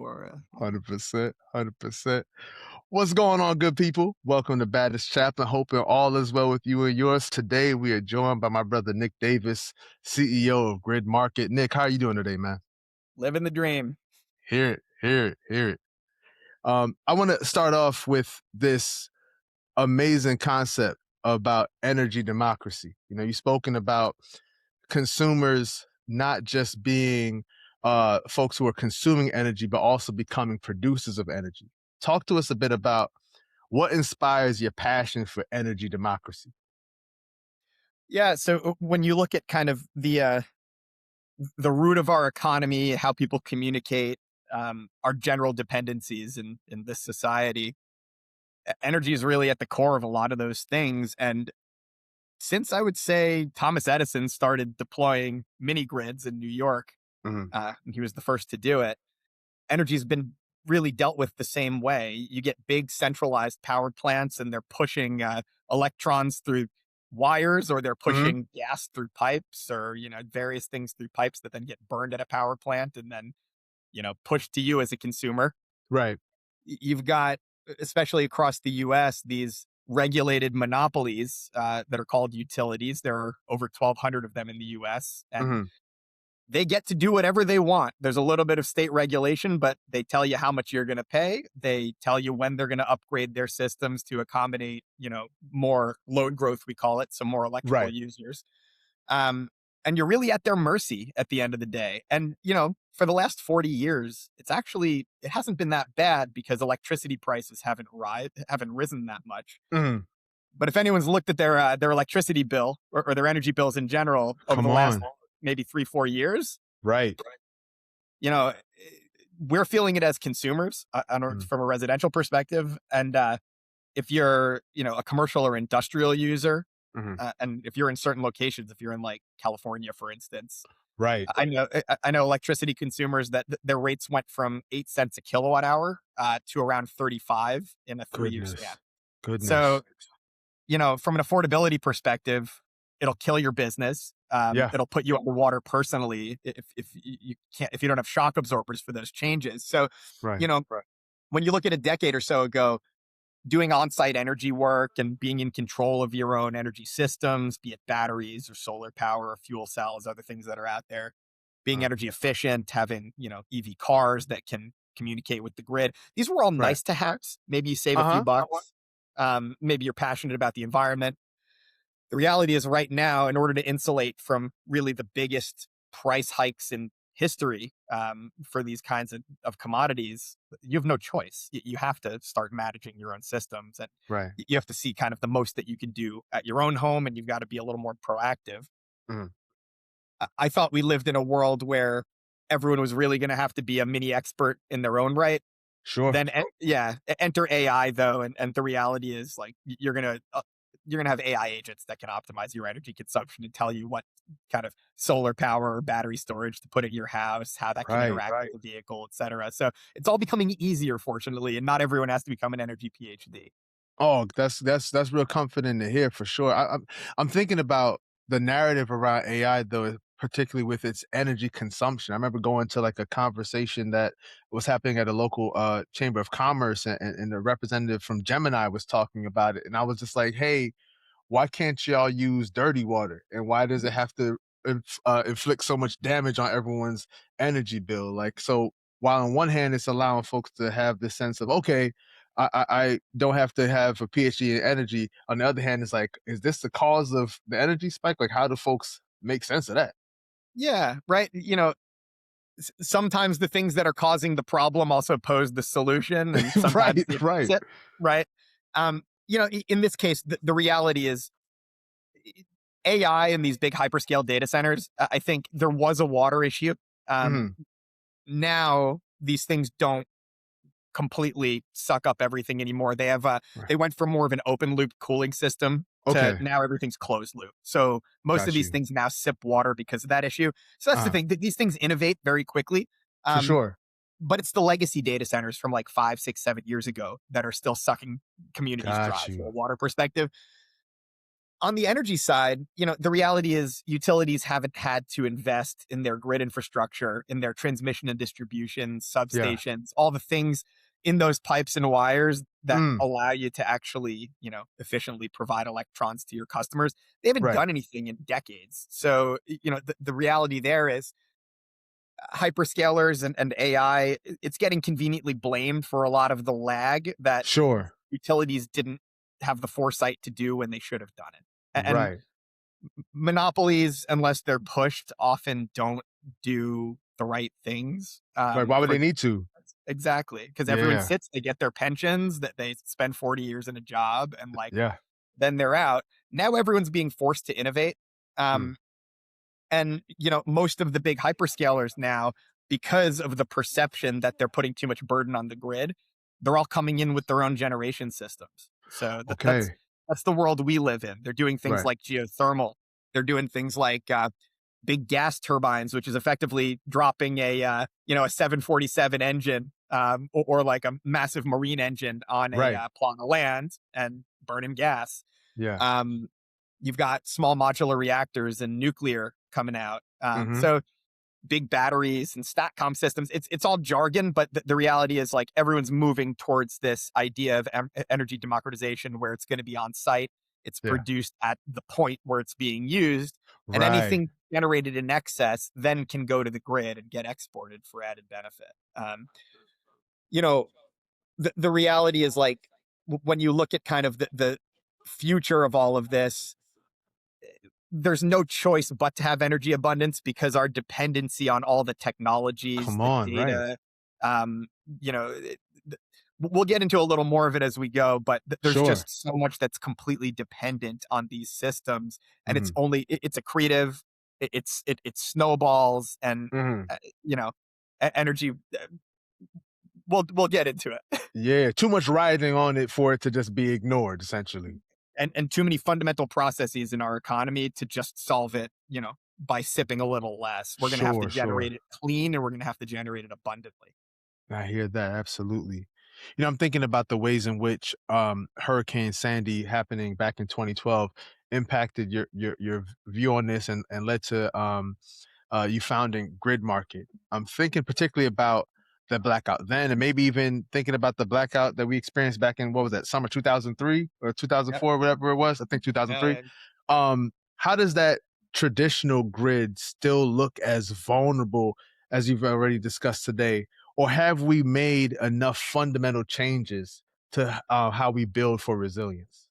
sure. 100%. 100%. What's going on, good people? Welcome to Baddest Chaplain. Hoping all is well with you and yours. Today, we are joined by my brother, Nick Davis, CEO of Grid Market. Nick, how are you doing today, man? Living the dream. Hear it, hear it, hear it. I want to start off with this amazing concept about energy democracy. You've spoken about consumers not just being folks who are consuming energy, but also becoming producers of energy. Talk to us a bit about what inspires your passion for energy democracy. Yeah. So when you look at kind of the root of our economy, how people communicate, our general dependencies in this society, energy is really at the core of a lot of those things. And since I would say Thomas Edison started deploying mini grids in New York, Mhm. and he was the first to do it, energy has been really dealt with the same way. You get big centralized power plants and they're pushing electrons through wires, or they're Mhm. pushing gas through pipes, or, various things through pipes that then get burned at a power plant and then, pushed to you as a consumer. Right. You've got, especially across the US, these regulated monopolies that are called utilities. There are over 1,200 of them in the US. And Mhm. they get to do whatever they want. There's a little bit of state regulation, but they tell you how much you're going to pay. They tell you when they're going to upgrade their systems to accommodate, more load growth, we call it, so more electrical Right. users. Um, and you're really at their mercy at the end of the day. And, for the last 40 years, it hasn't been that bad because electricity prices haven't risen that much. Mhm. But if anyone's looked at their electricity bill, or their energy bills in general over Come the last on. maybe 3-4 years, Right. you know, we're feeling it as consumers Mhm. from a residential perspective. And if you're, a commercial or industrial user, Mhm. and if you're in certain locations, if you're in like California, for instance, Right. I know electricity consumers that their rates went from 8 cents a kilowatt hour to around 35 in a 3-year span. Goodness. Goodness. So, from an affordability perspective, it'll kill your business. Yeah. It'll put you underwater personally if you don't have shock absorbers for those changes. So, Right. you know, when you look at a decade or so ago, doing on-site energy work and being in control of your own energy systems, be it batteries or solar power or fuel cells, other things that are out there, being Uh, energy efficient, having, EV cars that can communicate with the grid. These were all right. nice to haves. Maybe you save a few Uh-huh. bucks. Maybe you're passionate about the environment. The reality is right now, in order to insulate from really the biggest price hikes in history, for these kinds of commodities, you have no choice. You have to start managing your own systems, and Right. you have to see kind of the most that you can do at your own home, and you've got to be a little more proactive. Mhm. I thought we lived in a world where everyone was really going to have to be a mini expert in their own right. Sure. Then, enter AI though, and the reality is like you're gonna have AI agents that can optimize your energy consumption and tell you what kind of solar power or battery storage to put in your house, how that can Right. interact with the vehicle, et cetera. So it's all becoming easier, fortunately, and not everyone has to become an energy PhD. Oh, that's real comforting to hear for sure. I'm thinking about the narrative around AI though, particularly with its energy consumption. I remember going to like a conversation that was happening at a local chamber of commerce, and the representative from Gemini was talking about it, and I was just like, "Hey, why can't y'all use dirty water? And why does it have to inflict so much damage on everyone's energy bill?" Like, so while on one hand it's allowing folks to have this sense of, okay, I don't have to have a PhD in energy. On the other hand, it's like, is this the cause of the energy spike? Like, how do folks make sense of that? Yeah, right. Sometimes the things that are causing the problem also pose the solution, and sometimes Right, the right. opposite. Right. In this case, the reality is AI and these big hyperscale data centers. I think there was a water issue. Um, Mhm. Now these things don't completely suck up everything anymore. Right. They went from more of an open loop cooling system to Okay, now everything's closed loop. So most of got these you. things now sip water because of that issue. So that's the Uh, thing. These things innovate very quickly. for Um, sure. but it's the legacy data centers from like 5, 6, 7 years ago that are still sucking communities dry Got from a you. water perspective. On the energy side, the reality is utilities haven't had to invest in their grid infrastructure, in their transmission and distribution, Yeah. substations, all the things in those pipes and wires that Mm, allow you to actually, efficiently provide electrons to your customers. They haven't right. done anything in decades. So, the reality there is hyperscalers and AI, it's getting conveniently blamed for a lot of the lag that Sure. utilities didn't have the foresight to do when they should have done it. And Right. monopolies, unless they're pushed, often don't do the right things. Right. Why would For they need to? exactly, because everyone Yeah. sits, they get their pensions, that they spend 40 years in a job, and like Yeah. then they're out. Now everyone's being forced to innovate. Mm. Um, and most of the big hyperscalers now, because of the perception that they're putting too much burden on the grid, they're all coming in with their own generation systems. So Okay. that's the world we live in. They're doing things Right. like geothermal. They're doing things like big gas turbines, which is effectively dropping a 747 engine, or like a massive marine engine on a Right. plot of land and burning gas. Yeah. Um, you've got small modular reactors and nuclear coming out. Mhm. So big batteries and statcom systems. It's all jargon, but the reality is like everyone's moving towards this idea of energy democratization, where it's going to be on site. It's Yeah. produced at the point where it's being used, and Right. anything generated in excess then can go to the grid and get exported for added benefit. You know, the reality is like when you look at kind of the future of all of this, there's no choice but to have energy abundance because our dependency on all the technologies, Come the on. Right. data, um, you know, we'll get into a little more of it as we go, but there's Sure. just so much that's completely dependent on these systems, and Mhm. it's accretive, it snowballs, and Mhm. uh, you know, energy. We'll get into it. Yeah. Too much riding on it for it to just be ignored, essentially. And too many fundamental processes in our economy to just solve it, by sipping a little less. We're going to have to Sure. Sure. generate it clean, and we're going to have to generate it abundantly. I hear that, absolutely. I'm thinking about the ways in which Hurricane Sandy happening back in 2012 impacted your view on this and led to you founding Grid Market. I'm thinking particularly about the blackout then, and maybe even thinking about the blackout that we experienced back in what was that summer 2003 or Yep. 2004, whatever it was. I think 2003. Yeah. How does that traditional grid still look as vulnerable as you've already discussed today? Or have we made enough fundamental changes to how we build for resilience?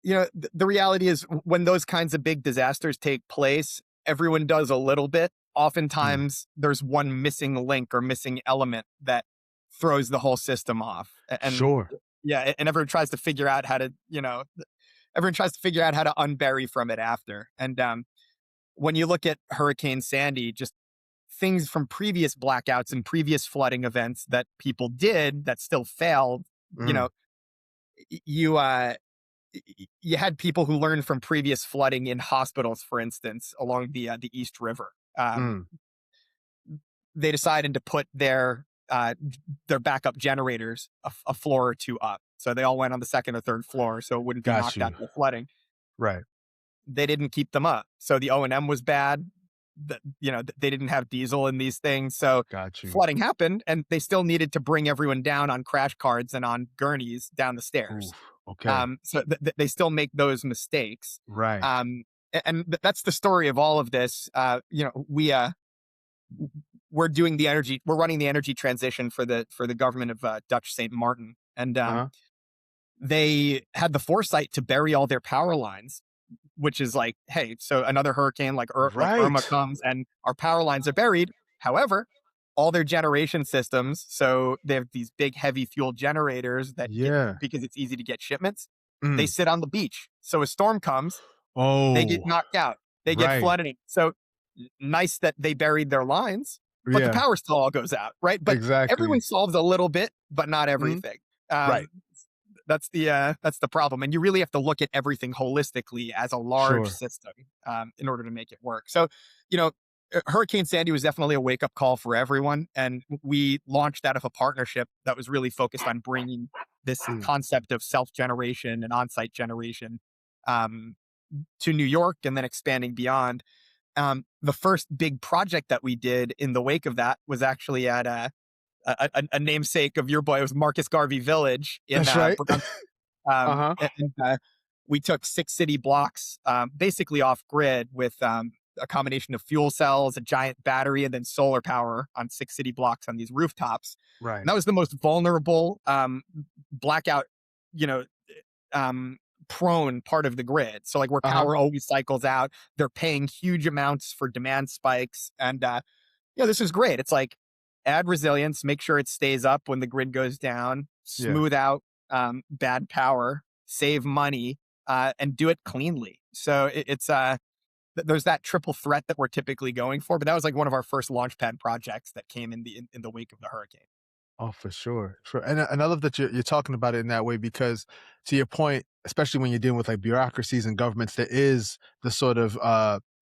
The reality is when those kinds of big disasters take place, everyone does a little bit. Mm, Oftentimes, there's one missing link or missing element that throws the whole system off. And sure. yeah, and everyone tries to figure out how to, everyone tries to figure out how to unbury from it after. And when you look at Hurricane Sandy, just things from previous blackouts and previous flooding events that people did that still failed, you Mm, know, you you had people who learned from previous flooding in hospitals, for instance, along the East River. mm, They decided to put their backup generators a floor or two up, so they all went on the second or third floor, so it wouldn't be got knocked out you. by flooding. Right. They didn't keep them up, so the O&M was bad. They didn't have diesel in these things, so Got you. flooding happened, and they still needed to bring everyone down on crash carts and on gurneys down the stairs. Oof. Okay. So they still make those mistakes. Right. That's the story of all of this. We're running the energy transition for the government of Dutch St. Martin, and Uh-huh. they had the foresight to bury all their power lines, which is like, hey, so another hurricane like Irma Right. comes and our power lines are buried. However, all their generation systems, so they have these big heavy fuel generators that get, Yeah. because it's easy to get shipments, they Mm. sit on the beach. So a storm comes, they get Oh, knocked out, they get right. flooding. So nice that they buried their lines, but the Yeah, power still all goes out, right? But everyone exactly. solves a little bit, but not Mhm. everything. Right. Um, that's the problem, and you really have to look at everything holistically as a large Sure. system, in order to make it work. So, you know, Hurricane Sandy was definitely a wake up call for everyone, and we launched out of a partnership that was really focused on bringing this Mm. concept of self generation and on site generation um, to New York and then expanding beyond. The first big project that we did in the wake of that was actually at a namesake of your boy. It was Marcus Garvey Village in That's right. Uh-huh. and we took 6 city blocks, basically off grid with a combination of fuel cells, a giant battery, and then solar power on 6 city blocks on these rooftops. And Right. that was the most vulnerable blackout, you know, um, prone part of the grid. So like where Uh-huh. power always cycles out, they're paying huge amounts for demand spikes, and this is great. It's like add resilience, make sure it stays up when the grid goes down, Yeah. smooth out bad power, save money, and do it cleanly. So there's that triple threat that we're typically going for. But that was like one of our first launchpad projects that came in the wake of the hurricane. Oh, for sure. Sure. And I love that you're talking about it in that way because to your point, especially when you're dealing with like bureaucracies and governments, there is the sort of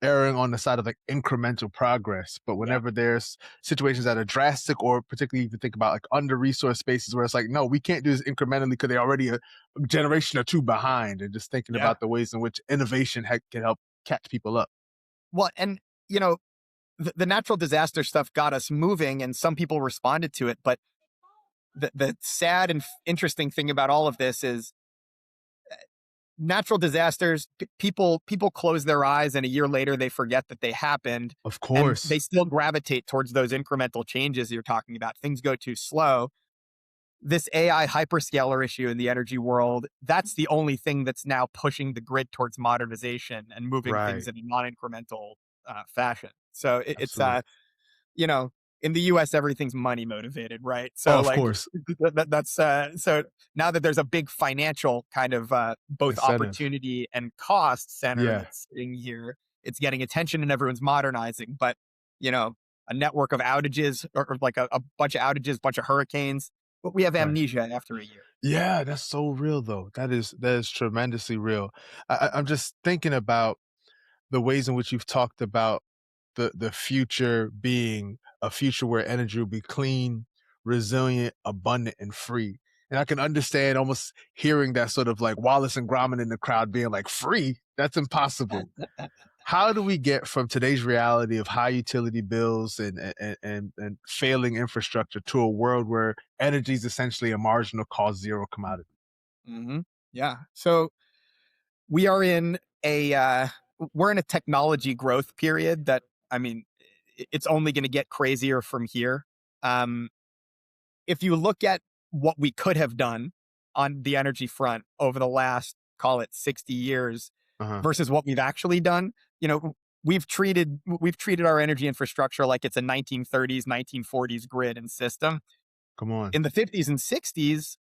erring on the side of like incremental progress. But Yeah. whenever there's situations that are drastic, or particularly if you think about like under resourced spaces where it's like, no, we can't do this incrementally because they're already a generation or two behind. And just thinking Yeah. about the ways in which innovation can help catch people up. Well, and the natural disaster stuff got us moving, and some people responded to it. But the sad and interesting thing about all of this is natural disasters. People close their eyes, and a year later they forget that they happened, Of and course. they still gravitate towards those incremental changes you're talking about. Things go too slow. This AI hyperscaler issue in the energy world, that's the only thing that's now pushing the grid towards modernization and moving things Right. in a non-incremental fashion. So it's Absolutely. you know, in the US, everything's money motivated, right? Oh, So of like course. that's so now that there's a big financial kind of both Incentive. opportunity and cost center Yeah. that's in here, it's getting attention and everyone's modernizing. But you know, a network of outages, or like a bunch of outages, bunch of hurricanes, but we have Right. amnesia after a year. Yeah, that's so real though. That is tremendously real. I'm just thinking about the ways in which you've talked about the future being a future where energy will be clean, resilient, abundant, and free. And I can understand almost hearing that sort of like Wallace and Gromit in the crowd being like, free? That's impossible. How do we get from today's reality of high utility bills and failing infrastructure to a world where energy is essentially a marginal cost zero commodity? Hmm. Yeah. So we are in a we're in a technology growth period that, I mean, it's only going to get crazier from here. Um, if you look at what we could have done on the energy front over the last, call it 60 years Uh-huh. versus what we've actually done, we've treated our energy infrastructure like it's a 1930s, 1940s grid and system. Come on. In the 50s and 60s,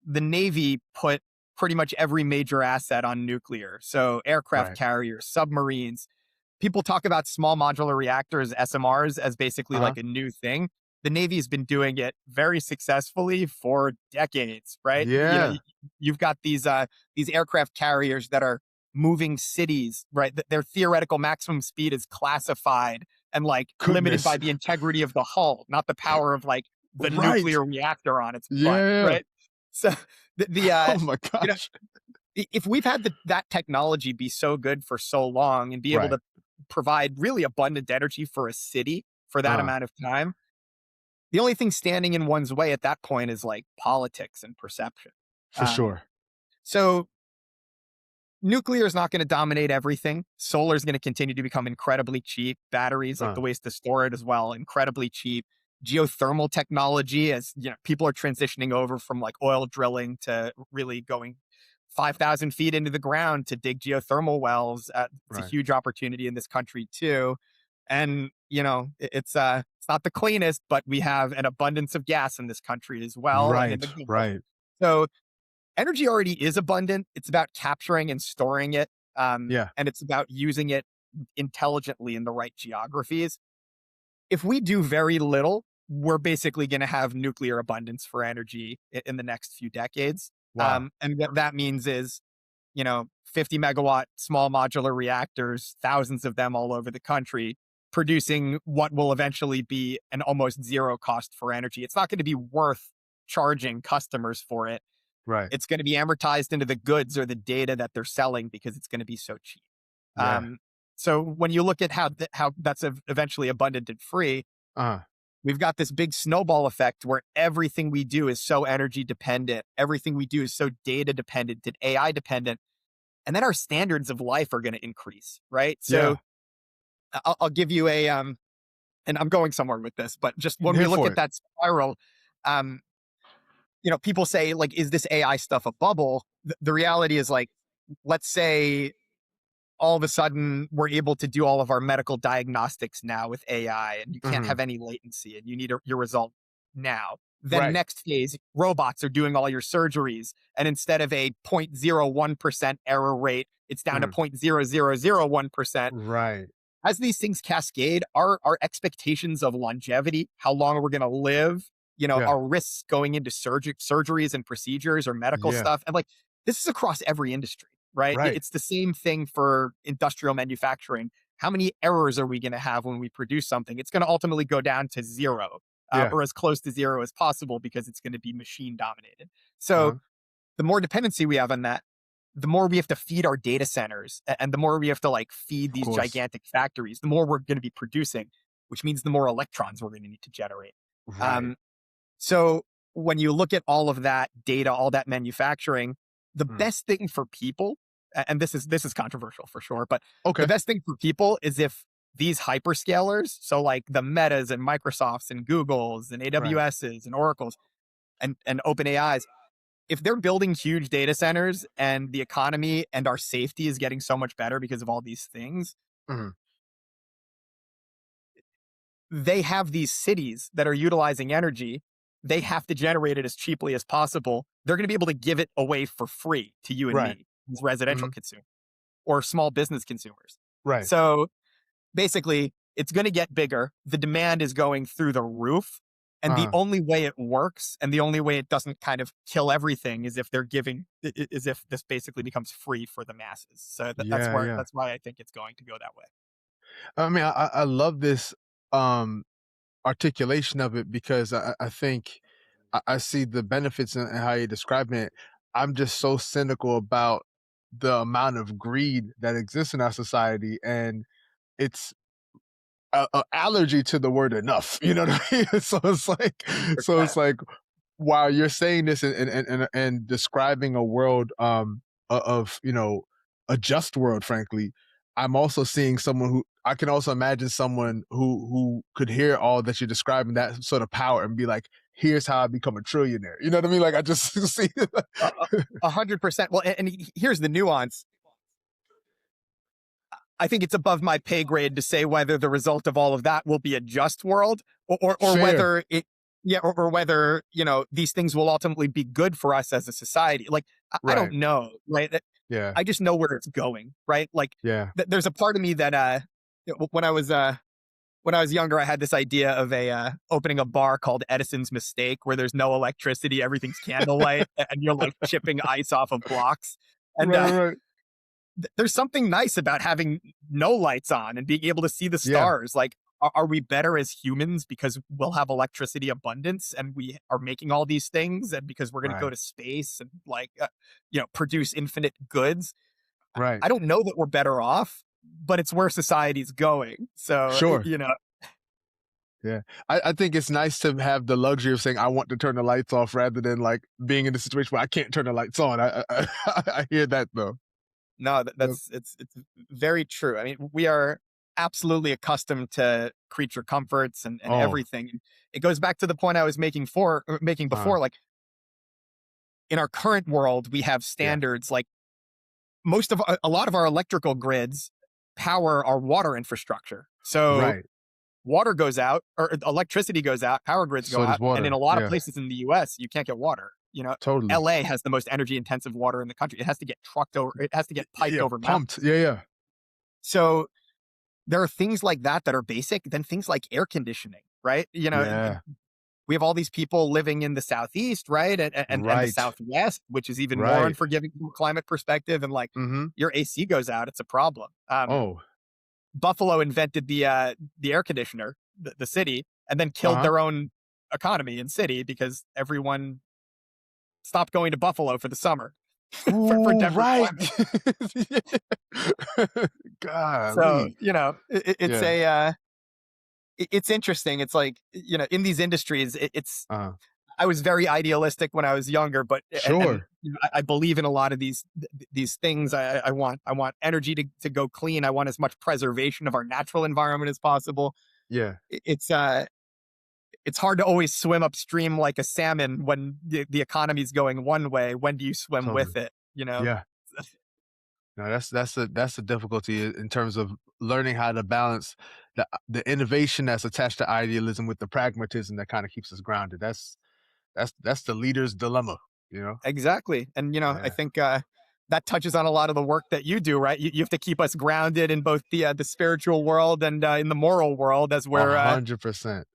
the Navy put pretty much every major asset on nuclear. So aircraft Right. carriers, submarines. People talk about small modular reactors, SMRs, as basically Uh-huh. like a new thing. The Navy's been doing it very successfully for decades, right? Yeah. You've got these aircraft carriers that are moving cities, right? Their theoretical maximum speed is classified and like limited by Goodness. the integrity of the hull, not the power of like the Right. nuclear reactor on its butt, Yeah. right? So the Oh my you know gosh. if we've had that technology be so good for so long and be able Right. to provide really abundant energy for a city for that Uh, amount of time, the only thing standing in one's way at that point is like politics and perception. for Um, sure. so nuclear is not going to dominate everything. Solar is going to continue to become incredibly cheap. Batteries, like the Uh, ways to store it as well, incredibly cheap. Geothermal technology, as people are transitioning over from like oil drilling to really going 5,000 feet into the ground to dig geothermal wells. It's a right. huge opportunity in this country too. And it's not the cleanest, but we have an abundance of gas in this country as well, and in Right. the Gulf. Right. So energy already is abundant. It's about capturing and storing it, Yeah. and it's about using it intelligently in the right geographies. If we do very little, we're basically going to have nuclear abundance for energy in the next few decades. Wow. And what that means is, 50 megawatt small modular reactors, thousands of them all over the country, producing what will eventually be an almost zero cost for energy. It's not going to be worth charging customers for it. Right. It's going to be amortized into the goods or the data that they're selling because it's going to be so cheap. Yeah. Um, so when you look at how that's eventually abundant and free, Uh-huh. we've got this big snowball effect where everything we do is so energy dependent, everything we do is so data dependent and AI dependent, and then our standards of life are going to increase, right? So Yeah. I'll give you and I'm going somewhere with this, but just when we Here look for at it. that spiral, um, people say like, is this AI stuff a bubble? The reality is like, let's say all of a sudden we're able to do all of our medical diagnostics now with AI and you can't Mhm. have any latency and you need your result now. Then Right. next phase, robots are doing all your surgeries. And instead of a 0.01% error rate, it's down to Mhm. 0.0001%. Right. As these things cascade, our expectations of longevity, how long we're going to live, Yeah. our risks going into surgeries and procedures or medical Yeah. stuff. And like, this is across every industry, right? Right. It's the same thing for industrial manufacturing. How many errors are we going to have when we produce something? It's going to ultimately go down to zero, Yeah. or as close to zero as possible because it's going to be machine dominated. So Uh-huh. the more dependency we have on that, the more we have to feed our data centers and the more we have to like feed Of these course. gigantic factories, the more we're going to be producing, which means the more electrons we're going to need to generate. Right. Um, so when you look at all of that data, all that manufacturing, the Mm. best thing for people, and this is controversial for sure, but the Okay. best thing for people is if these hyperscalers, so like the Metas and Microsofts and Googles and Right. AWSs and Oracles and OpenAIs, if they're building huge data centers and the economy and our safety is getting so much better because of all these things, Mhm. they have these cities that are utilizing energy. They have to generate it as cheaply as possible. They're going to be able to give it away for free to you and Right. me, as residential Mhm. consumers or small business consumers. Right. So basically, it's going to get bigger. The demand is going through the roof. And the Uh-huh. only way it works and the only way it doesn't kind of kill everything is if they're giving, is if this basically becomes free for the masses. So Yeah, yeah. that's why I think it's going to go that way. I mean, I love this, um, articulation of it because I think I see the benefits in how you're describing it. I'm just so cynical about the amount of greed that exists in our society, and it's a allergy to the word enough, you know what I mean? So it's 100%. like while you're saying this and describing a world of a just world, frankly, I'm also seeing someone who I can also imagine someone who could hear all that you're describing, that sort of power, and be like, here's how I become a trillionaire. You know what I mean? Like I just see. 100%. Well, and here's the nuance. I think it's above my pay grade to say whether the result of all of that will be a just world or Fair. whether it, yeah, or whether, these things will ultimately be good for us as a society. Like, I don't Right. know, right? Yeah. I just know where it's going, right? Like, Yeah. there's a part of me that, when I was younger, I had this idea of opening a bar called Edison's Mistake, where there's no electricity, everything's candlelight, and you're like chipping ice off of blocks. And Right. Right. there's something nice about having no lights on and being able to see the Yeah. stars. Like, are we better as humans because we'll have electricity abundance and we are making all these things, and because we're going to go Right. to space and like, produce infinite goods? Right. I don't know that we're better off, but it's where society's going. So, Sure. Yeah. I think it's nice to have the luxury of saying, I want to turn the lights off rather than like being in a situation where I can't turn the lights on. I hear that though. no, Yep. it's very true. I mean, we are absolutely accustomed to creature comforts and Oh, everything. It goes back to the point I was making uh, before. Like, in our current world, we have yeah. standards like a lot of our electrical grids power our water infrastructure. So Right. water goes out or electricity goes out, power grids go So does out, and in water. a lot of Yeah. places in the US, you can't get water. Totally. LA has the most energy intensive water in the country. It has to get trucked over, it has to get piped Yeah. over Pumped. mountains. Yeah. Yeah. So there are things like that that are basic, then things like air conditioning, right? Yeah. We have all these people living in the southeast, right? And the Right. southwest, which is even more Right. unforgiving from a climate perspective. And like, Mm-hmm. your AC goes out, it's a problem. Oh. Buffalo invented the air conditioner, the city, and then killed Uh-huh. their own economy and city because everyone stopped going to Buffalo for the summer for Ooh, Denver right. climate. So, Golly. it's Yeah. it's interesting. It's like, in these industries, Uh, I was very idealistic when I was younger, but and sure. I believe in a lot of these things. I want energy to go clean. I want as much preservation of our natural environment as possible. Yeah, It's hard to always swim upstream like a salmon when the economy's going one way. When do you swim totally. with it? You know? Yeah. No, that's the difficulty in terms of learning how to balance the innovation that's attached to idealism with the pragmatism that kind of keeps us grounded. That's the leader's dilemma, you know? Exactly. And I Yeah. think that touches on a lot of the work that you do, right? You have to keep us grounded in both the spiritual world and in the moral world, as we're 100%.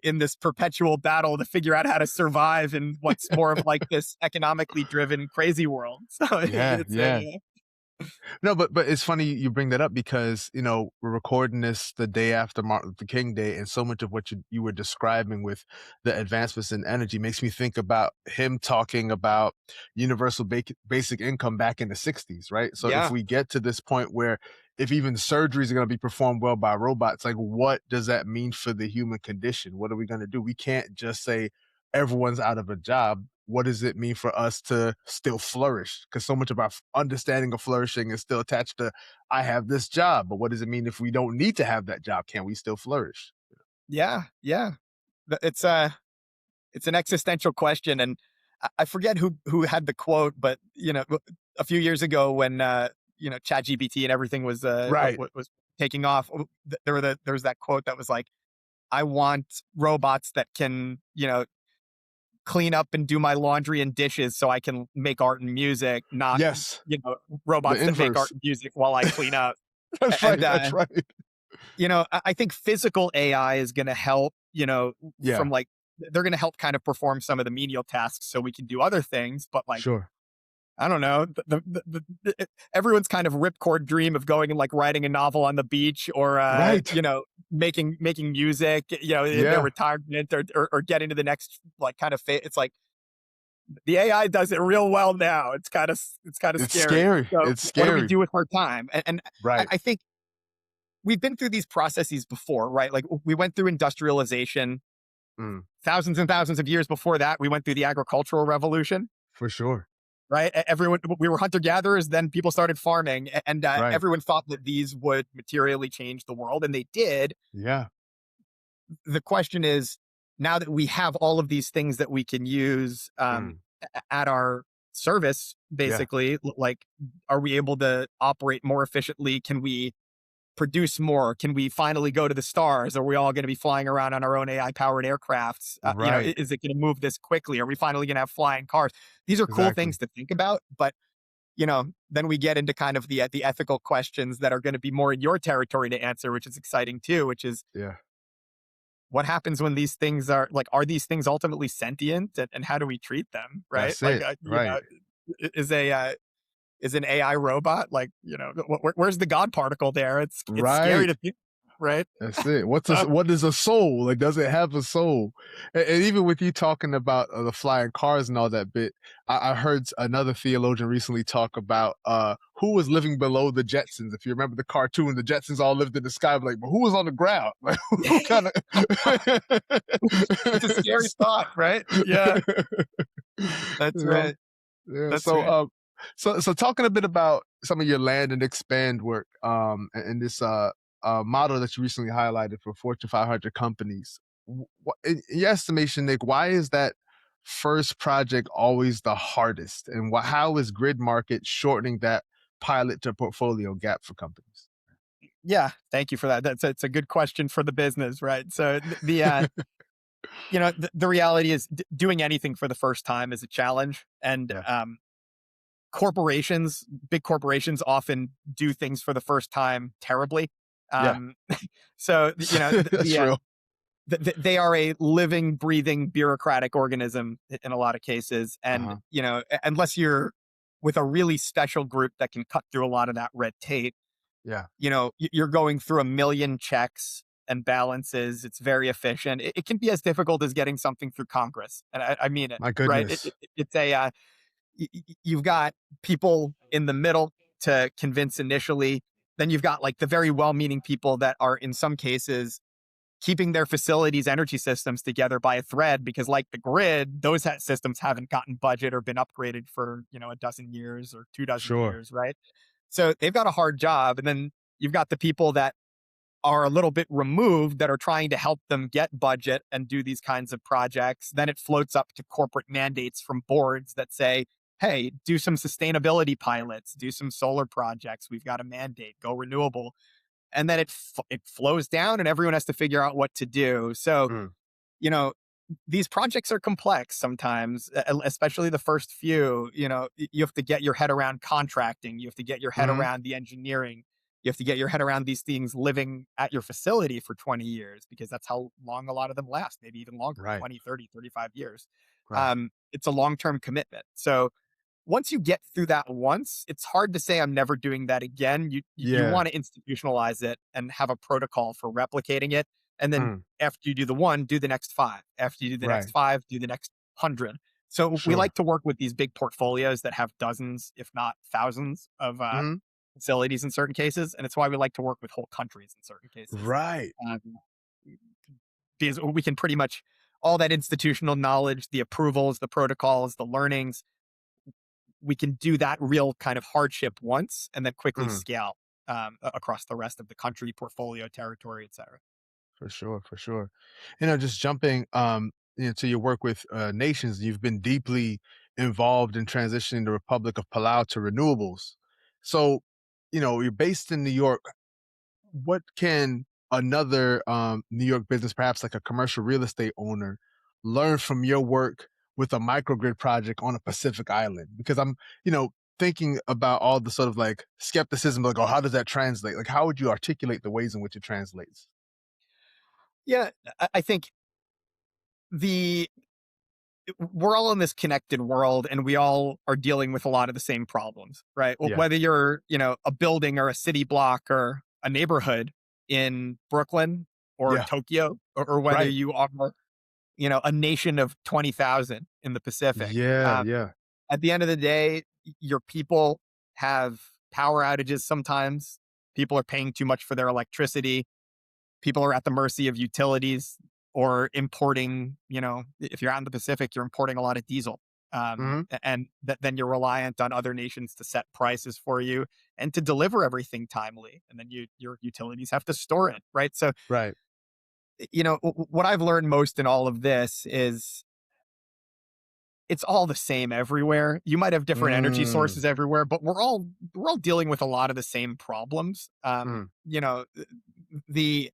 in this perpetual battle to figure out how to survive in what's more of like this economically driven crazy world. So Yeah, it's yeah. a No, but it's funny you bring that up because, we're recording this the day after Martin Luther King Day, and so much of what you were describing with the advancements in energy makes me think about him talking about universal basic income back in the 60s, right? So if yeah, we get to this point where if even surgeries are going to be performed well by robots, like what does that mean for the human condition? What are we going to do? We can't just say everyone's out of a job. What does it mean for us to still flourish? Because so much of our understanding of flourishing is still attached to I have this job, but what does it mean if we don't need to have that job? Can we still flourish? yeah, yeah. It's an existential question, and I forget who had the quote, but a few years ago when ChatGPT and everything was Right. was taking off, there was that quote that was like, "I want robots that can clean up and do my laundry and dishes, so I can make art and music, not Yes. The robots that make art inverse. and music while I clean up." That's And right. That's right. I think physical AI is going to help, Yeah. from like, they're going to help kind of perform some of the menial tasks so we can do other things. But like, Sure. I don't know, everyone's kind of ripcord dream of going and like writing a novel on the beach, or, Right. making music, in their Yeah. retirement, or getting to the next like kind of it's like the AI does it real well now. It's kind of It's scary. scary. So It's what do we scary. do with our time? And I, Right. I think we've been through these processes before, right? Like we went through industrialization Mm, thousands and thousands of years before that. We went through the agricultural revolution, for sure. right? Everyone, we were hunter gatherers. Then people started farming, and Right. everyone thought that these would materially change the world, and they did. Yeah. The question is, now that we have all of these things that we can use Mm, at our service, yeah. basically, like, are we able to operate more efficiently? Can we produce more? Can we finally go to the stars? Are we all going to be flying around on our own AI powered aircrafts? Right. Is it going to move this quickly? Are we finally going to have flying cars? These are cool Exactly. things to think about, but then we get into kind of the ethical questions that are going to be more in your territory to answer, which is exciting too. Which is, Yeah. what happens when these things are these things ultimately sentient, and how do we treat them? Right? That's Like, it. Right. is a is an AI robot like, where's the God particle there? It's scary Right. to think, right? That's it. What is a soul? Like, does it have a soul? And even with you talking about the flying cars and all that bit, I heard another theologian recently talk about who was living below the Jetsons. If you remember the cartoon, the Jetsons all lived in the sky. Like, but who was on the ground? Like, who kind It's a scary thought, right? Yeah, that's of? right. Yeah. That's right. So talking a bit about some of your land and expand work, and this model that you recently highlighted for Fortune 500 companies. In your estimation, Nick, why is that first project always the hardest, and how is grid market shortening that pilot to portfolio gap for companies? Yeah, thank you for that. It's a good question for the business, right? So the reality is, doing anything for the first time is a challenge, and Yeah, big corporations often do things for the first time terribly. yeah, Um, so that's real. they are a living, breathing bureaucratic organism in a lot of cases, Uh and huh. unless you're with a really special group that can cut through a lot of that red tape, Yeah. you're going through a million checks. and balances. It's very efficient. It can be as difficult as getting something through Congress, and I mean it. My Right? goodness. It's a you've got people in the middle to convince initially. Then you've got like the very well-meaning people that are in some cases keeping their facilities energy systems together by a thread because like the grid those systems haven't gotten budget or been upgraded for a dozen years or 2 dozen Sure. years, right? So they've got a hard job, and then you've got the people that are a little bit removed that are trying to help them get budget and do these kinds of projects. Then it floats up to corporate mandates from boards that say, hey, do some sustainability pilots, do some solar projects, we've got a mandate, go renewable. And then it flows down and everyone has to figure out what to do. So, Mm. you know, these projects are complex sometimes, especially the first few. You have to get your head around contracting, you have to get your head Mhm. around the engineering, you have to get your head around these things living at your facility for 20 years because that's how long a lot of them last, maybe even longer, Right. 20, 30, 35 years. Right. It's a long-term commitment. So once you get through that once, it's hard to say I'm never doing that again. You Yeah. want to institutionalize it and have a protocol for replicating it. And then Mm. after you do the one, do the next five. After you do the next Right. five, do the next 100. So we Sure. like to work with these big portfolios that have dozens, if not thousands, of Mhm. facilities in certain cases. And it's why we like to work with whole countries in certain cases. Right. Um, because we can pretty much all that institutional knowledge, the approvals, the protocols, the learnings, we can do that real kind of hardship once and then quickly Mhm. scale across the rest of the country, portfolio, territory, etc. For sure, for sure. Just jumping to your work with nations, you've been deeply involved in transitioning the Republic of Palau to renewables. So, you're based in New York. What can another New York business, perhaps like a commercial real estate owner, learn from your work with a microgrid project on a Pacific island? Because I'm, thinking about all the sort of like skepticism, like, oh, how does that translate? Like, how would you articulate the ways in which it translates? Yeah, I think the we're all in this connected world and we all are dealing with a lot of the same problems, right? Yeah. Whether you're, a building or a city block or a neighborhood in Brooklyn or Yeah. Tokyo, or whether Right. you are, a nation of 20,000 in the Pacific. Yeah, yeah. At the end of the day, your people have power outages sometimes. People are paying too much for their electricity. People are at the mercy of utilities or importing, if you're out in the Pacific, you're importing a lot of diesel. Mhm. And then you're reliant on other nations to set prices for you and to deliver everything timely. And then your utilities have to store it, right? So, Right. what I've learned most in all of this is it's all the same everywhere. You might have different energy Mm. sources everywhere, but we're all dealing with a lot of the same problems. Mm. The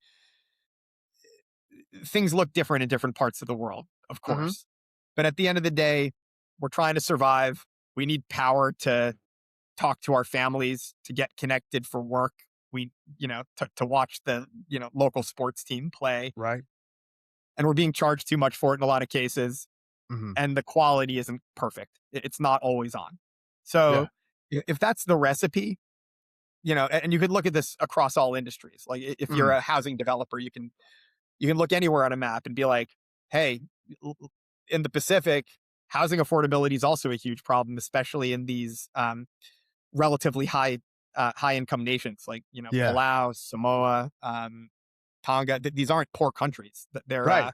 things look different in different parts of the world, of Mhm. course. But at the end of the day, we're trying to survive. We need power to talk to our families, to get connected for work. To watch the, local sports team play. Right. And we're being charged too much for it in a lot of cases. Mhm. And the quality isn't perfect. It's not always on. Yeah. So if that's the recipe, and you could look at this across all industries. Like if you're Mhm. a housing developer, you can look anywhere on a map and be like, hey, in the Pacific, housing affordability is also a huge problem, especially in these relatively high income nations like Yeah. Palau, Samoa, Tonga. These aren't poor countries. Right.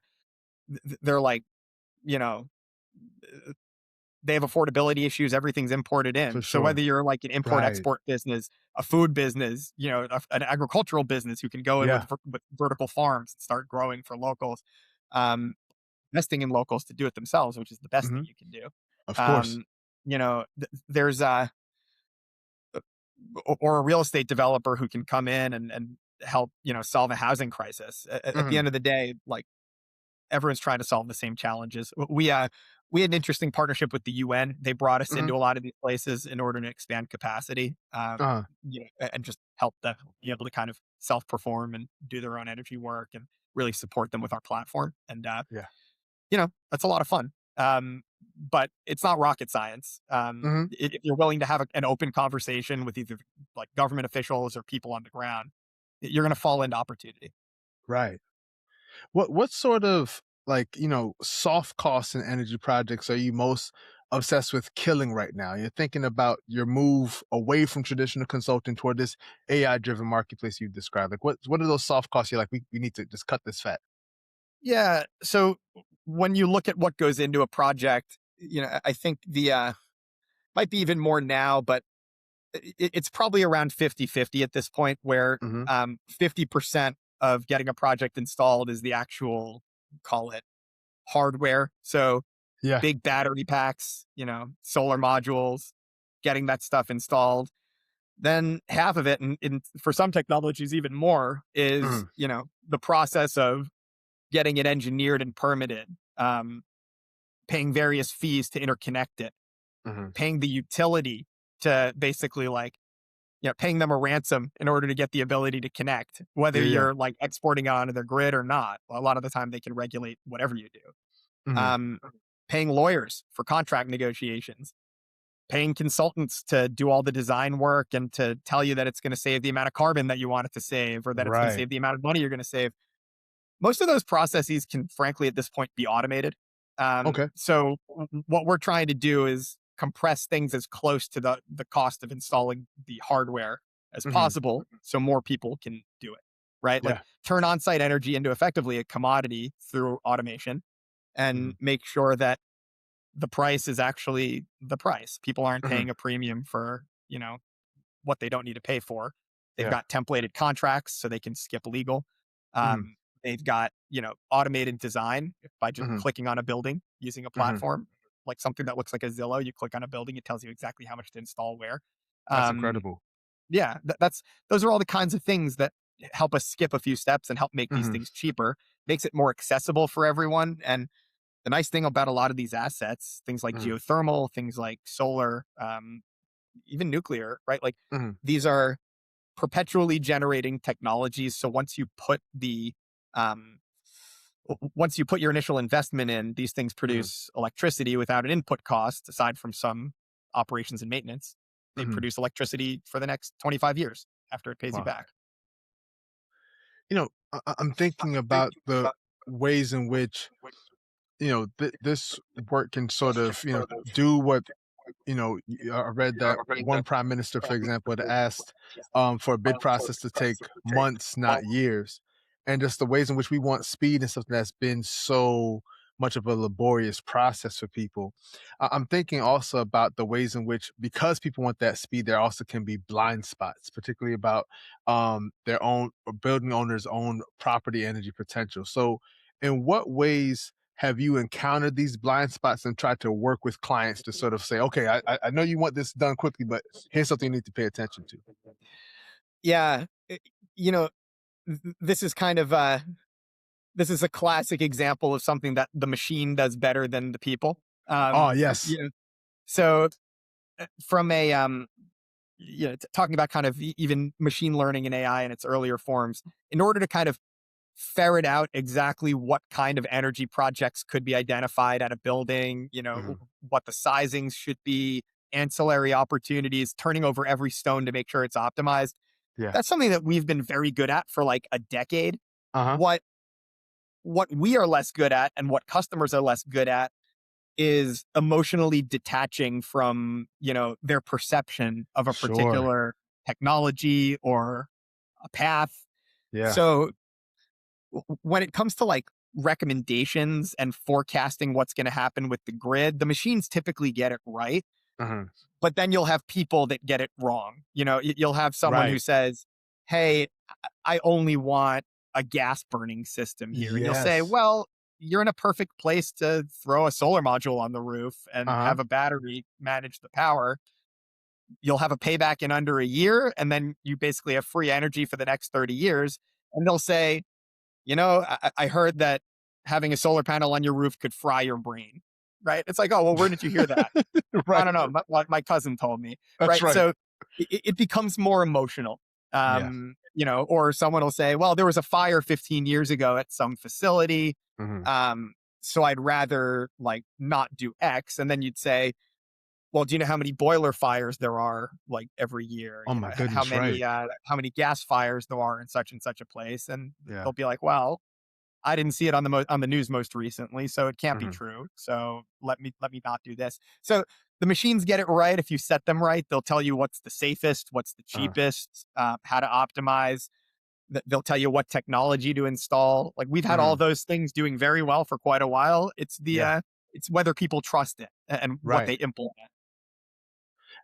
They're like you know they have affordability issues. Everything's imported For in. So whether sure. you're like an import Right. export business, a food business, an agricultural business who can go in with, Yeah. with vertical farms and start growing for locals, um, investing in locals to do it themselves, which is the best thing Mhm. you can do. Of course. Um, there's or a real estate developer who can come in and help solve a housing crisis. At the Mhm. end of the day, like everyone's trying to solve the same challenges. We had an interesting partnership with the UN. They brought us Mhm. into a lot of these places in order to expand capacity, Uh-huh. and just help them be able to kind of self-perform and do their own energy work and really support them with our platform. And Yeah. that's a lot of fun. But it's not rocket science. Mhm. If you're willing to have an open conversation with either like government officials or people on the ground, you're going to fall into opportunity. Right. What sort of, like, soft costs and energy projects are you most obsessed with killing right now? You're thinking about your move away from traditional consulting toward this AI driven marketplace you described. Like what are those soft costs you're like, we need to just cut this fat? Yeah. So when you look at what goes into a project, I think might be even more now, but it's probably around 50-50 at this point, where Hmm. 50% of getting a project installed is the actual, call it, hardware. So Yeah. big battery packs, solar modules, getting that stuff installed. Then half of it, and for some technologies even more, is Hmm. the process of getting it engineered and permitted, paying various fees to interconnect it, Hmm. paying the utility to basically, like, paying them a ransom in order to get the ability to connect, whether Yeah, yeah. you're like exporting it onto their grid or not. A lot of the time they can regulate whatever you do. Hmm. Um, Paying lawyers for contract negotiations, paying consultants to do all the design work and to tell you that it's going to save the amount of carbon that you want it to save, or that it's going to Right. save the amount of money you're going to save. Most of those processes can, frankly, at this point, be automated. Okay. So what we're trying to do is compress things as close to the cost of installing the hardware as Hmm. possible, so more people can do it. Right, like Yeah. turn on-site energy into effectively a commodity through automation, and Hmm. make sure that the price is actually the price. People aren't Hmm. paying a premium for, what they don't need to pay for. They've Yeah. got templated contracts so they can skip legal. Hmm. They've got, automated design by just Hmm. clicking on a building using a Hmm. platform, like something that looks like a Zillow. You click on a building, it tells you exactly how much to install where. That's Um, incredible. yeah, that's those are all the kinds of things that help us skip a few steps and help make these Hmm. things cheaper, makes it more accessible for everyone. And the nice thing about a lot of these assets, things like Hmm. geothermal, things like solar, even nuclear, right? Like, Hmm. these are perpetually generating technologies. So um, once you put your initial investment in, these things Hmm. produce electricity without an input cost, aside from some operations and maintenance. They Hmm. produce electricity for the next 25 years after it pays you Wow. back. I'm thinking about the ways in which this work can sort of do what I read that one prime minister, for example, had asked for a bid process to take months, not years, and just the ways in which we want speed and something that's been so much of a laborious process for people. I'm thinking also about the ways in which, because people want that speed, there also can be blind spots, particularly about their own or building owners' own property energy potential. So, in what ways have you encountered these blind spots and tried to work with clients to sort of say, okay, I know you want this done quickly, but here's something you need to pay attention to? Yeah. You know, this is kind of this is a classic example of something that the machine does better than the people. Oh, yes. So from a talking about kind of even machine learning and AI in its earlier forms, in order to kind of ferret out exactly what kind of energy projects could be identified at a building, Hmm. what the sizings should be, ancillary opportunities, turning over every stone to make sure it's optimized. Yeah. That's something that we've been very good at for like a decade. Uh-huh. What we are less good at, and what customers are less good at, is emotionally detaching from, their perception of a Sure. particular technology or a path. Yeah. So when it comes to like recommendations and forecasting what's going to happen with the grid, the machines typically get it right, Hmm. but then you'll have people that get it wrong. You'll have someone who Right. says, "Hey, I only want a gas burning system here." And you'll say, Yes. "Well, you're in a perfect place to throw a solar module on the roof and Uh-huh. have a battery manage the power. You'll have a payback in under a year, and then you basically have free energy for the next 30 years." And they'll say, I heard that having a solar panel on your roof could fry your brain. Right? It's like, "Oh, well, where did you hear that?" I Right. don't know. My cousin told me, That's right? right. So it becomes more emotional. Yeah. Or someone will say, "Well, there was a fire 15 years ago at some facility. Hmm. So I'd rather like not do X." And then you'd say, well, do you know how many boiler fires there are, like, every year? Oh You know, my how goodness, right. many gas fires there are in such and such a place, and Yeah. they'll be like, "Well, I didn't see it on the news most recently, so it can't be Mhm. true. So let me not do this." So the machines get it right if you set them right. They'll tell you what's the safest, what's the Uh, cheapest, how to optimize. They'll tell you what technology to install. Like we've had all mhm. those things doing very well for quite a while. Yeah. It's whether people trust it and what Right. they implement.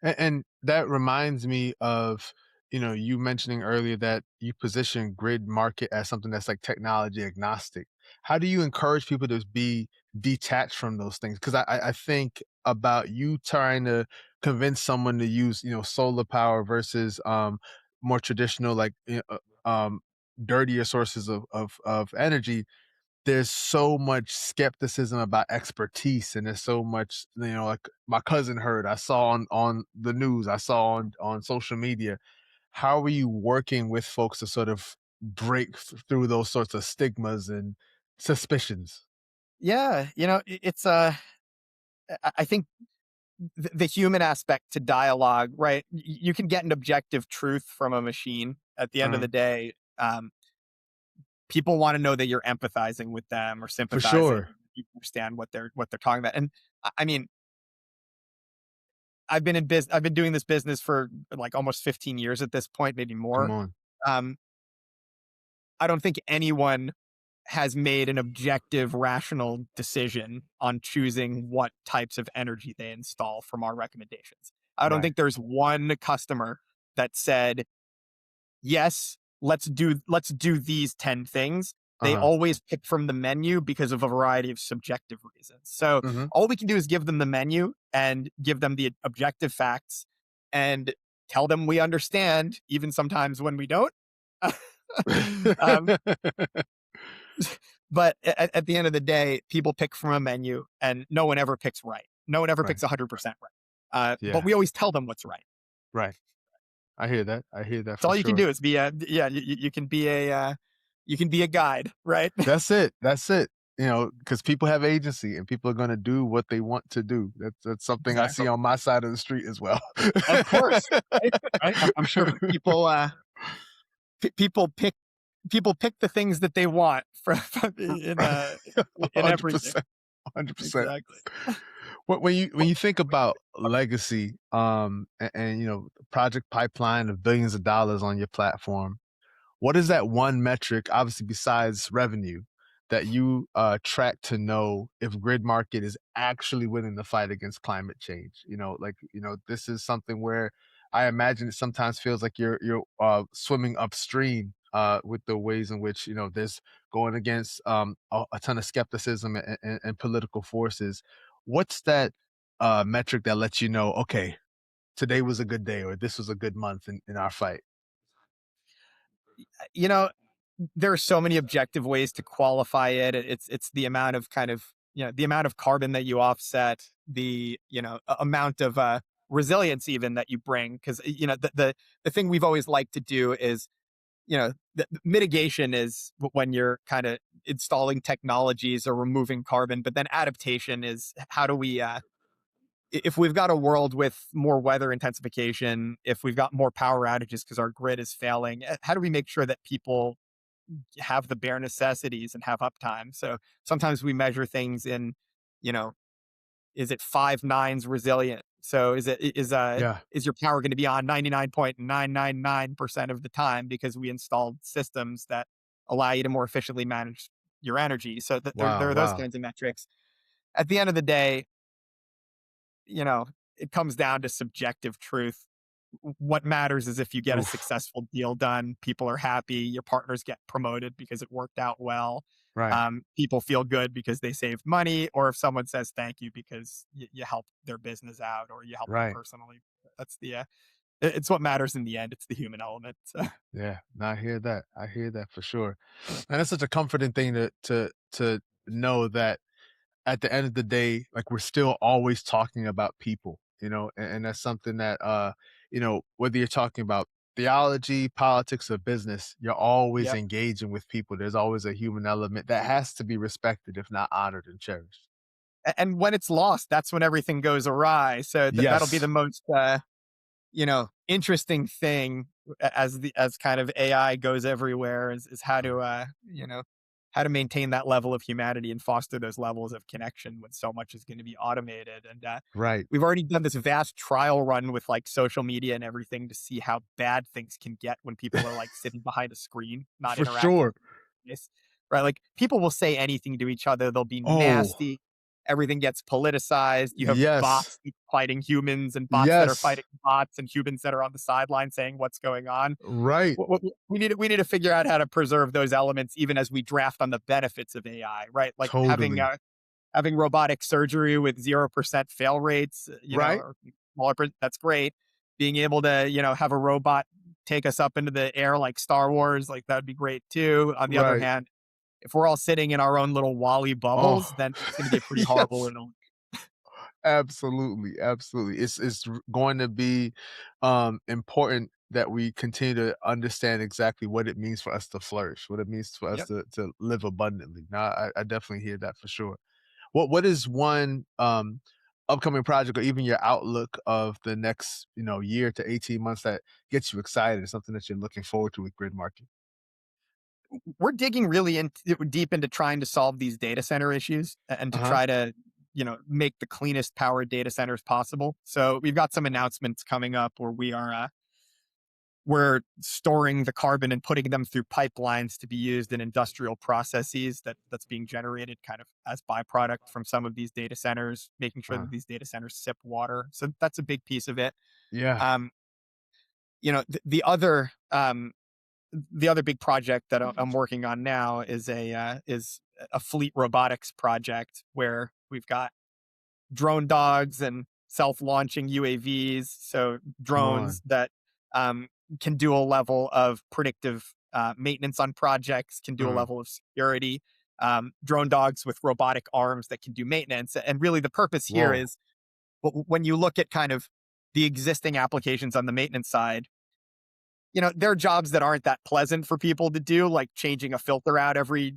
And that reminds me of, you mentioning earlier that you position grid market as something that's like technology agnostic. How do you encourage people to be detached from those things? Because I think about you trying to convince someone to use, solar power versus more traditional, like dirtier sources of energy. There's so much skepticism about expertise, and there's so much, like my cousin heard, I saw on the news, I saw on social media. How are you working with folks to sort of break through those sorts of stigmas and suspicions? Yeah, it's I think the human aspect to dialogue, right? You can get an objective truth from a machine. At the end of Uh, the day, people want to know that you're empathizing with them or for sympathizing. sure. You understand what they're talking about. And I mean, I've been doing this business for like almost 15 years at this point, maybe Come more. on. Um, I don't think anyone has made an objective, rational decision on choosing what types of energy they install from our recommendations. I don't Right. think there's one customer that said, "Yes, let's do these 10 things." They Uh-huh. always pick from the menu because of a variety of subjective reasons. So, Mhm. all we can do is give them the menu and give them the objective facts and tell them we understand, even sometimes when we don't. Um, but at the end of the day, people pick from a menu and no one ever picks right. No one ever Right. picks 100% right. But Yeah. we always tell them what's right. Right. I hear that. I hear that So for all you can sure. do is be a yeah, you can be you can be a guide, right? That's it. That's it. Because people have agency and people are gonna do what they want to do. That's something I see Exactly. on my side of the street as well. Of course, right? Right? I'm sure people p- people pick people pick the things that they want from in everything. 100%. 100%. Exactly. When you think about legacy, and, project pipeline of billions of dollars on your platform, what is that one metric, obviously besides revenue, that you track to know if grid market is actually winning the fight against climate change? Like, this is something where I imagine it sometimes feels like you're swimming upstream with the ways in which there's going against a ton of skepticism and political forces. What's that metric that lets you know, okay, today was a good day or this was a good month in our fight? You know, there are so many objective ways to qualify it. It's the amount of kind of the amount of carbon that you offset, the amount of resilience even that you bring. Because the thing we've always liked to do is the mitigation is when you're kind of installing technologies or removing carbon, but then adaptation is how do we if we've got a world with more weather intensification, if we've got more power outages because our grid is failing, how do we make sure that people have the bare necessities and have uptime? So sometimes we measure things in, you know, is it 5 nines resilient? So Yeah. is your power going to be on 99.999% of the time because we installed systems that allow you to more efficiently manage your energy? So that there Wow. are those Wow. kinds of metrics. At the end of the day, you know, it comes down to subjective truth. What matters is if you get a Oof. successful deal done, people are happy, your partners get promoted because it worked out well. Right. People feel good because they saved money, or if someone says thank you because you helped their business out or you helped them Right. personally. That's it's what matters in the end. It's the human element. So Yeah. No, I hear that. I hear that for sure. And it's such a comforting thing to know that at the end of the day, like we're still always talking about people, and that's something that whether you're talking about theology, politics, or business, you're always yep. engaging with people. There's always a human element that has to be respected, if not honored and cherished. And when it's lost, that's when everything goes awry. So that'll be the Yes. most interesting thing as kind of AI goes everywhere is how to how to maintain that level of humanity and foster those levels of connection when so much is going to be automated. And Right. we've already done this vast trial run with like social media and everything to see how bad things can get when people are like sitting behind a screen, not For interacting sure. with this, right? Like people will say anything to each other. They'll be Oh, nasty. Everything gets politicized. You have yes. bots fighting humans and bots that are Yes. fighting bots and humans that are on the sideline saying what's going on. Right. We need to figure out how to preserve those elements even as we draft on the benefits of AI, right? Like Totally. having robotic surgery with 0% fail rates, Right. or smaller, that's great. Being able to, have a robot take us up into the air like Star Wars, like that would be great too. On the other Right. hand, if we're all sitting in our own little Wally bubbles, Oh, then it's going to get pretty horrible yes. and Absolutely, absolutely. Going to be important that we continue to understand exactly what it means for us to flourish, what it means for us yep. to live abundantly. Now, I definitely hear that for sure. What is one upcoming project or even your outlook of the next, year to 18 months that gets you excited, something that you're looking forward to with Grid Market? We're digging really deep into trying to solve these data center issues and to Uh-huh. try to make the cleanest powered data centers possible. So we've got some announcements coming up where we're storing the carbon and putting them through pipelines to be used in industrial processes that's being generated kind of as byproduct from some of these data centers, making sure Uh, that these data centers sip water. So that's a big piece of it. yeah. um the other big project that I'm working on now is a fleet robotics project where we've got drone dogs and self-launching UAVs, so Come drones on. that um, can do a level of predictive maintenance on projects, can do a Uh, level of security. Drone dogs with robotic arms that can do maintenance, and really the purpose here whoa. is when you look at kind of the existing applications on the maintenance side, there are jobs that aren't that pleasant for people to do, like changing a filter out every,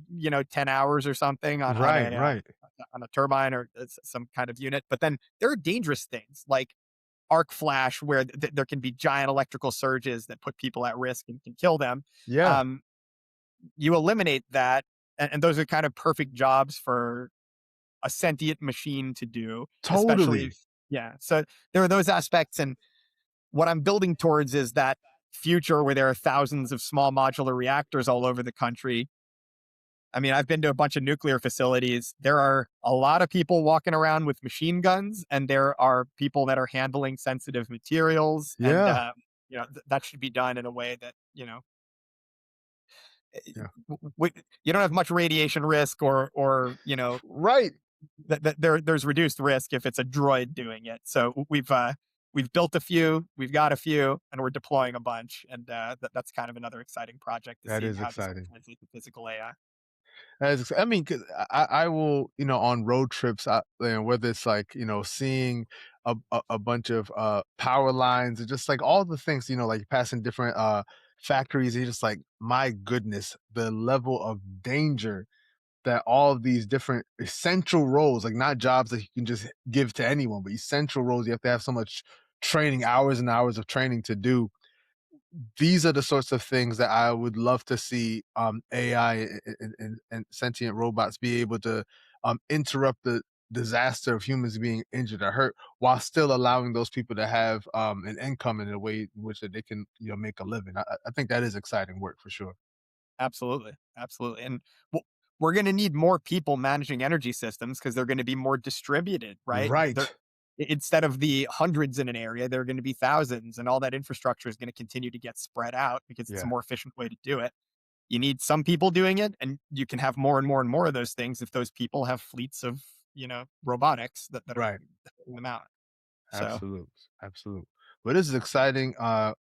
10 hours or something Right, right. on a turbine or some kind of unit. But then there are dangerous things like arc flash, where there can be giant electrical surges that put people at risk and can kill them. Yeah, Um, you eliminate that, and those are kind of perfect jobs for a sentient machine to do, especially, totally. yeah. So there are those aspects, and what I'm building towards is that future where there are thousands of small modular reactors all over the country. I mean, I've been to a bunch of nuclear facilities. There are a lot of people walking around with machine guns, and there are people that are handling sensitive materials. And, Yeah, that should be done in a way that, yeah. you don't have much radiation risk or Right. there's reduced risk if it's a droid doing it. So we've built a few, we've got a few, and we're deploying a bunch. And that's kind of another exciting project to That see is how this will exciting. translate to physical AI. I mean, 'cause I will, on road trips, whether it's like, seeing a bunch of power lines or just like all the things, like passing different factories, you're just like, my goodness, the level of danger that all of these different essential roles, like not jobs that you can just give to anyone, but essential roles you have to have so much training, hours and hours of training to do. These are the sorts of things that I would love to see AI and sentient robots be able to interrupt the disaster of humans being injured or hurt while still allowing those people to have an income in a way in which that they can make a living. I think that is exciting work for sure. Absolutely, absolutely. And we're going to need more people managing energy systems because they're going to be more distributed, right? Right. Instead of the hundreds in an area, there are going to be thousands, and all that infrastructure is going to continue to get spread out because it's a Yeah. more efficient way to do it. You need some people doing it, and you can have more and more and more of those things if those people have fleets of, robotics that are Right. putting them out. So, Absolutely, absolutely. Well, this is exciting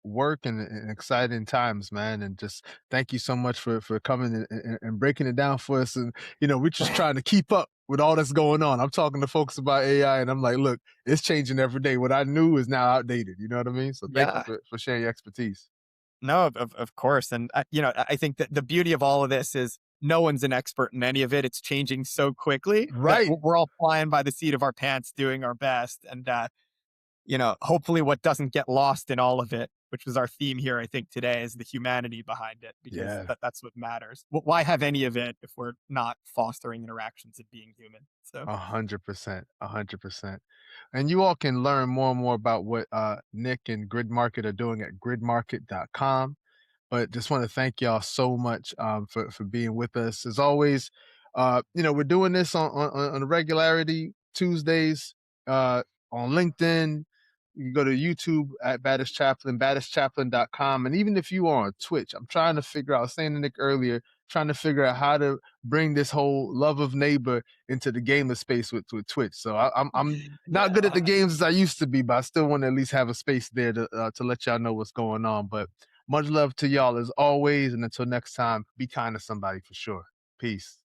work and exciting times, man. And just thank you so much for coming and breaking it down for us. And we're just trying to keep up with all that's going on. I'm talking to folks about AI, and I'm like, look, it's changing every day. What I knew is now outdated. You know what I mean? So thank you yeah. for sharing your expertise. No, of course. And, I think that the beauty of all of this is no one's an expert in any of it. It's changing so quickly that Right. we're all flying by the seat of our pants, doing our best, and hopefully what doesn't get lost in all of it, which was our theme here, I think today, is the humanity behind it, because Yeah. that's what matters. Why have any of it if we're not fostering interactions and being human? So 100%, 100%. And you all can learn more and more about what Nick and Grid Market are doing at gridmarket.com. But just want to thank y'all so much for being with us. As always, we're doing this on a regularity Tuesdays on LinkedIn. You can go to YouTube at Baddest Chaplain, baddestchaplain.com. And even if you are on Twitch, I'm trying to figure out, I was saying to Nick earlier, trying to figure out how to bring this whole love of neighbor into the gamer space with Twitch. So I'm not good at yeah. the games as I used to be, but I still want to at least have a space there to let y'all know what's going on. But much love to y'all as always. And until next time, be kind to somebody for sure. Peace.